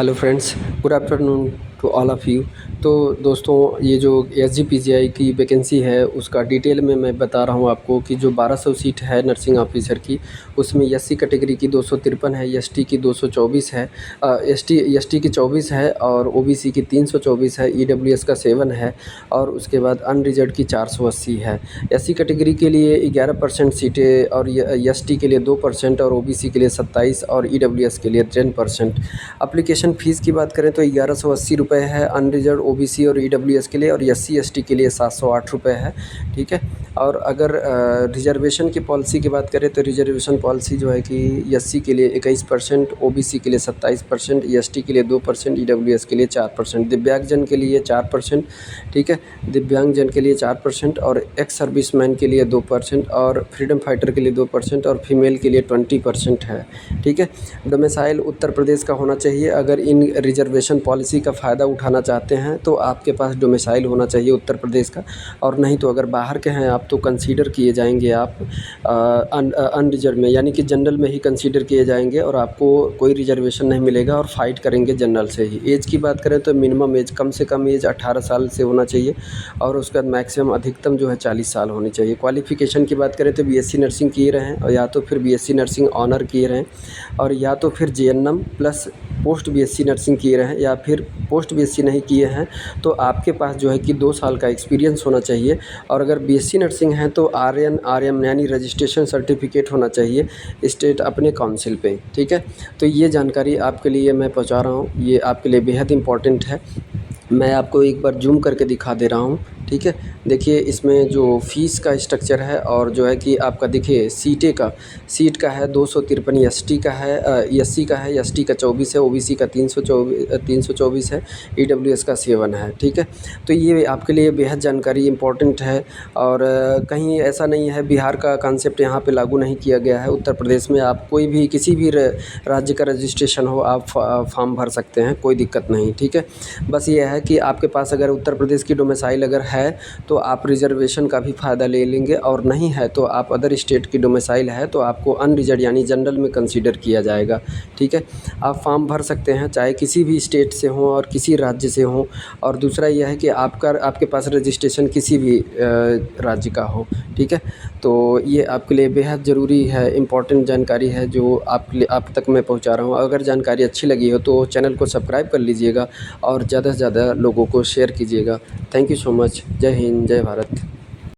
Hello friends, good afternoon to all of you. तो दोस्तों, ये जो एसजीपीजीआई की वैकेंसी है उसका डिटेल में मैं बता रहा हूँ आपको कि जो 1200 सीट है नर्सिंग ऑफिसर की, उसमें एससी कैटेगरी की 253 है, एसटी की 224 है, एसटी की 24 है और ओबीसी की 324 है, ईडब्ल्यूएस का 7 है और उसके बाद अनरिजर्व्ड की 480 है। एससी कैटेगरी के लिए 11% सीटें और एसटी के लिए 2% और ओबीसी के लिए 27 और ईडब्ल्यूएस के लिए 10%। एप्लीकेशन फ़ीस की बात करें तो 1180 रुपये है अनरिजर्व ओबीसी और ईडब्ल्यूएस के लिए, और एससी एसटी के लिए 708 रुपये है। ठीक है। और अगर रिजर्वेशन की पॉलिसी की बात करें तो रिजर्वेशन पॉलिसी जो है कि एससी के लिए 21%, ओबीसी के लिए 27%, एसटी के लिए 2%, ईडब्ल्यूएस के लिए 4%, दिव्यांगजन के लिए 4%। ठीक है। दिव्यांगजन के लिए 4% और एक्स सर्विसमैन के लिए 2% और फ्रीडम फाइटर के लिए 2% और फीमेल के लिए 20% है। ठीक है। डोमिसाइल उत्तर प्रदेश का होना चाहिए। अगर इन रिजर्वेशन पॉलिसी का फ़ायदा उठाना चाहते हैं तो आपके पास डोमिसाइल होना चाहिए उत्तर प्रदेश का, और नहीं तो अगर बाहर के हैं आप तो कंसीडर किए जाएंगे आप अनरिजर्व में, यानी कि जनरल में ही कंसीडर किए जाएंगे और आपको कोई रिजर्वेशन नहीं मिलेगा और फाइट करेंगे जनरल से ही। एज की बात करें तो मिनिमम एज, कम से कम एज 18 साल से होना चाहिए और उसके बाद मैक्सिमम अधिकतम जो है 40 साल होनी चाहिए। क्वालिफ़िकेशन की बात करें तो बीएससी नर्सिंग किए रहें और या तो फिर बीएससी नर्सिंग ऑनर किए रहें, और या तो फिर GNM plus post BSc nursing किए रहें, या फिर पोस्ट बीएससी नहीं किए हैं तो आपके पास जो है कि 2 साल का एक्सपीरियंस होना चाहिए। और अगर बीएससी नर्सिंग है तो आरएम यानी रजिस्ट्रेशन सर्टिफिकेट होना चाहिए स्टेट अपने काउंसिल पे। ठीक है। तो ये जानकारी आपके लिए मैं पहुंचा रहा हूँ, ये आपके लिए बेहद इम्पॉर्टेंट है। मैं आपको एक बार जूम करके दिखा दे रहा हूँ। ठीक है। देखिए इसमें जो फ़ीस का स्ट्रक्चर है और जो है कि आपका देखिए सीट का है 253, एसटी का है, एससी का है, एसटी का 24 है, ओबीसी का 324 है, ईडब्ल्यूएस का 7 है। ठीक है। तो ये आपके लिए बेहद जानकारी इम्पोर्टेंट है। और कहीं ऐसा नहीं है, बिहार का कॉन्सेप्ट यहाँ पे लागू नहीं किया गया है। उत्तर प्रदेश में आप कोई भी किसी भी राज्य का रजिस्ट्रेशन हो आप फॉर्म भर सकते हैं, कोई दिक्कत नहीं। ठीक है। बस ये है कि आपके पास अगर उत्तर प्रदेश की डोमिसाइल अगर है तो आप रिजर्वेशन का भी फ़ायदा ले लेंगे, और नहीं है तो आप अदर स्टेट की डोमिसाइल है तो आपको अनरिजर्व यानी जनरल में कंसीडर किया जाएगा। ठीक है। आप फॉर्म भर सकते हैं चाहे किसी भी स्टेट से हो और किसी राज्य से हो। और दूसरा यह है कि आपके पास रजिस्ट्रेशन किसी भी राज्य का हो। ठीक है। तो ये आपके लिए बेहद ज़रूरी है, इम्पॉर्टेंट जानकारी है जो आप तक मैं पहुंचा रहा हूं। अगर जानकारी अच्छी लगी हो तो चैनल को सब्सक्राइब कर लीजिएगा और ज़्यादा से ज़्यादा लोगों को शेयर कीजिएगा। Thank you so much. जय हिंद, जय भारत।